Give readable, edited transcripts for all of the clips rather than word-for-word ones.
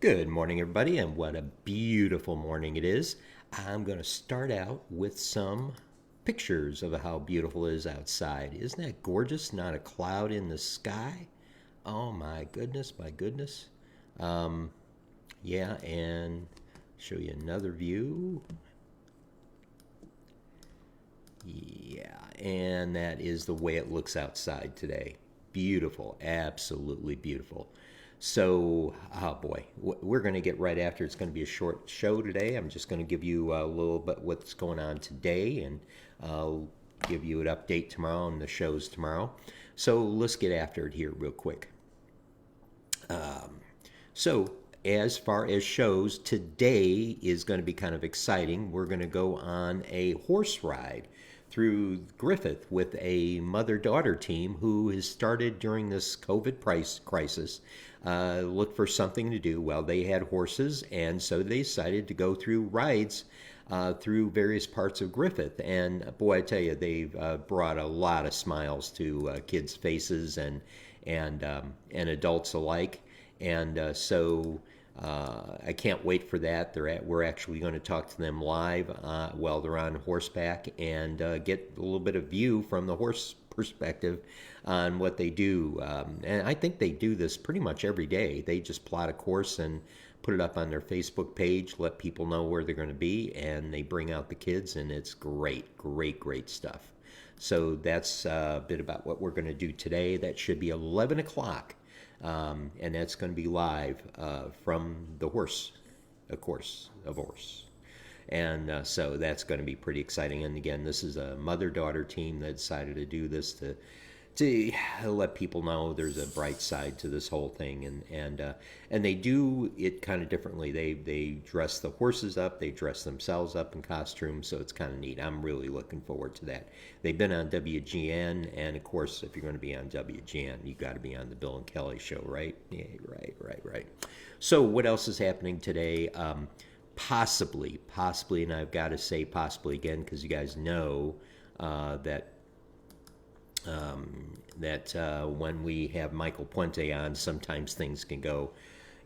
Good morning, everybody, and what a beautiful morning it is. I'm going to start out with some pictures of how beautiful it is outside. Isn't that gorgeous? Not a cloud in the sky. Oh my goodness, my goodness. Um, yeah, and show you another view. Yeah, and that is the way it looks outside today. Beautiful, absolutely beautiful. So, oh boy, we're going to get right after. It's going to be a short show today. I'm just going to give you a little bit what's going on today, and I'll give you an update tomorrow on the shows tomorrow. So let's get after it here real quick. So, as far as shows, today is going to be kind of exciting. We're going to go on a horse ride through Griffith with a mother daughter team who has started during this COVID crisis. Look for something to do. Well, they had horses, and so they decided to go through rides through various parts of Griffith. And boy, I tell you, they've brought a lot of smiles to kids' faces and adults alike. And I can't wait for that. We're actually going to talk to them live while they're on horseback and get a little bit of view from the horse perspective on what they do. And I think they do this pretty much every day. They just plot a course and put it up on their Facebook page, let people know where they're going to be, and they bring out the kids, and it's great, great, great stuff. So that's a bit about what we're going to do today. That should be 11 o'clock. And that's going to be live from the horse, of course, of horse. And so that's going to be pretty exciting. And again, this is a mother-daughter team that decided to do this to let people know there's a bright side to this whole thing, and they do it kind of differently. They dress the horses up, they dress themselves up in costumes, so it's kind of neat. I'm really looking forward to that. They've been on WGN, and of course, if you're going to be on WGN, you got to be on the Bill and Kelly show, right? Yeah, right. So what else is happening today? Possibly, and I've got to say possibly again because you guys know that when we have Michael Puente on, sometimes things can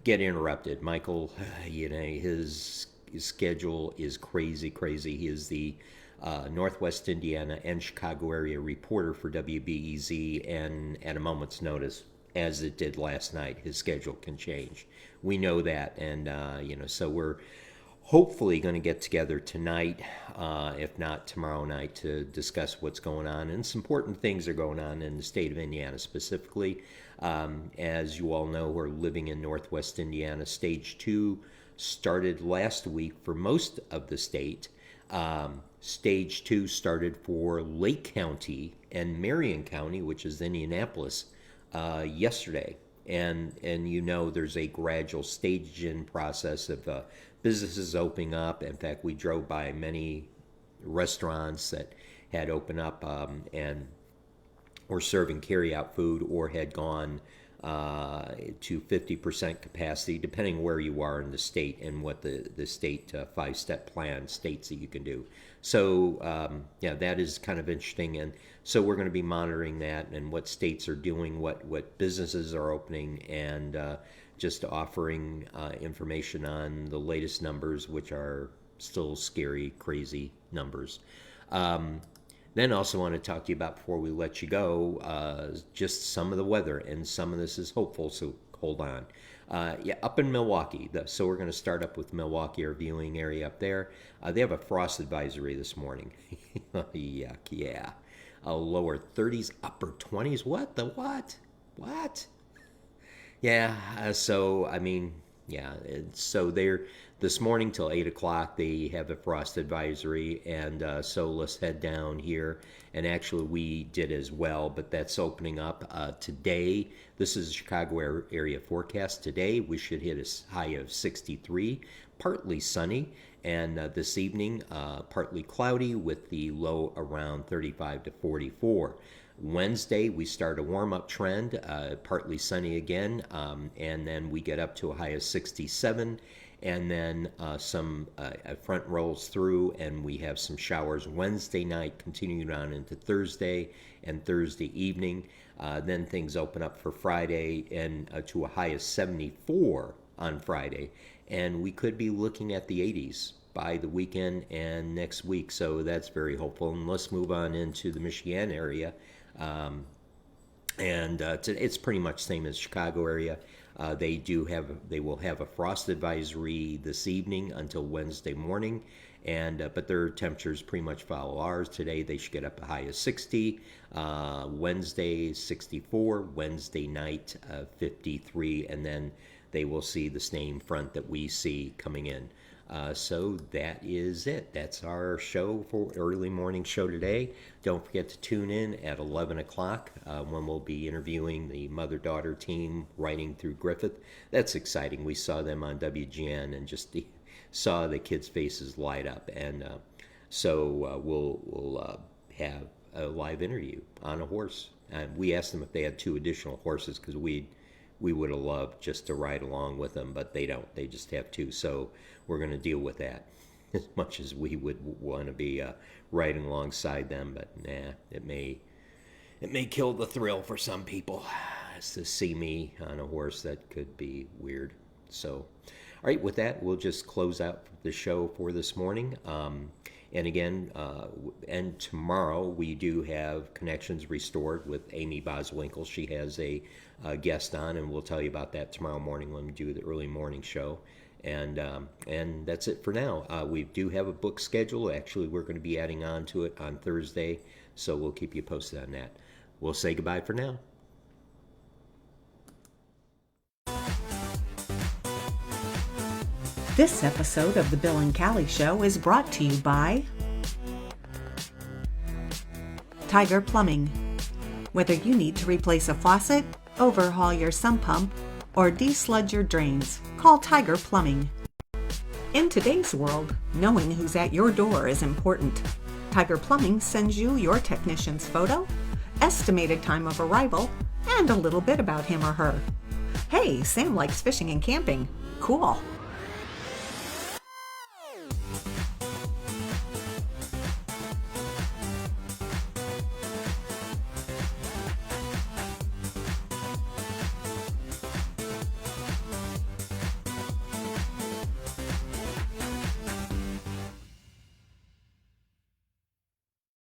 get interrupted. Michael, his schedule is crazy. He is the Northwest Indiana and Chicago area reporter for WBEZ, and at a moment's notice, as it did last night, his schedule can change. We know that, and so we're hopefully going to get together tonight, if not tomorrow night, to discuss what's going on. And some important things are going on in the state of Indiana specifically. As you all know, we're living in Northwest Indiana. Stage 2 started last week for most of the state. Stage 2 started for Lake County and Marion County, which is Indianapolis, yesterday. And there's a gradual stage-in process of businesses opening up. In fact, we drove by many restaurants that had opened up and were serving carry-out food or had gone to 50% capacity, depending where you are in the state and what the state five-step plan states that you can do. So, that is kind of interesting. And so we're going to be monitoring that and what states are doing, what businesses are opening, and just offering information on the latest numbers, which are still scary, crazy numbers. Then also want to talk to you about, before we let you go, just some of the weather, and some of this is hopeful, so hold on. Up in Milwaukee, so we're going to start up with Milwaukee, our viewing area up there. They have a frost advisory this morning. Yuck, yeah. Lower 30s, upper 20s. What the what? What? Yeah, so they're this morning till 8 o'clock. They have a frost advisory, and so let's head down here. And actually, we did as well, but that's opening up today. This is a Chicago area forecast. Today, we should hit a high of 63, partly sunny, and this evening, partly cloudy with the low around 35 to 44. Wednesday, we start a warm-up trend, partly sunny again, and then we get up to a high of 67, and then some front rolls through, and we have some showers Wednesday night, continuing on into Thursday and Thursday evening. Then things open up for Friday and to a high of 74 on Friday. And we could be looking at the 80s by the weekend and next week. So that's very hopeful. And let's move on into the Michigan area. It's pretty much same as Chicago area. They will have a frost advisory this evening until Wednesday morning, but their temperatures pretty much follow ours. Today they should get up a high of 60, Wednesday 64, Wednesday night 53, and then they will see the same front that we see coming in. So that is it. That's our show for early morning show today. Don't forget to tune in at 11 o'clock when we'll be interviewing the mother-daughter team riding through Griffith. That's exciting. We saw them on WGN and just saw the kids' faces light up. And so we'll have a live interview on a horse. And we asked them if they had 2 additional horses because we would have loved just to ride along with them, but they don't. They just have 2. So we're going to deal with that as much as we would want to be riding alongside them. But it may kill the thrill for some people. It's to see me on a horse. That could be weird. So, all right, with that, we'll just close out the show for this morning. And again, and tomorrow we do have Connections Restored with Amy Boswinkle. She has a guest on, and we'll tell you about that tomorrow morning when we do the early morning show. And that's it for now. We do have a book schedule. Actually, we're going to be adding on to it on Thursday, so we'll keep you posted on that. We'll say goodbye for now. This episode of The Bill and Callie Show is brought to you by Tiger Plumbing. Whether you need to replace a faucet, overhaul your sump pump, or desludge your drains, call Tiger Plumbing. In today's world, knowing who's at your door is important. Tiger Plumbing sends you your technician's photo, estimated time of arrival, and a little bit about him or her. Hey, Sam likes fishing and camping. Cool.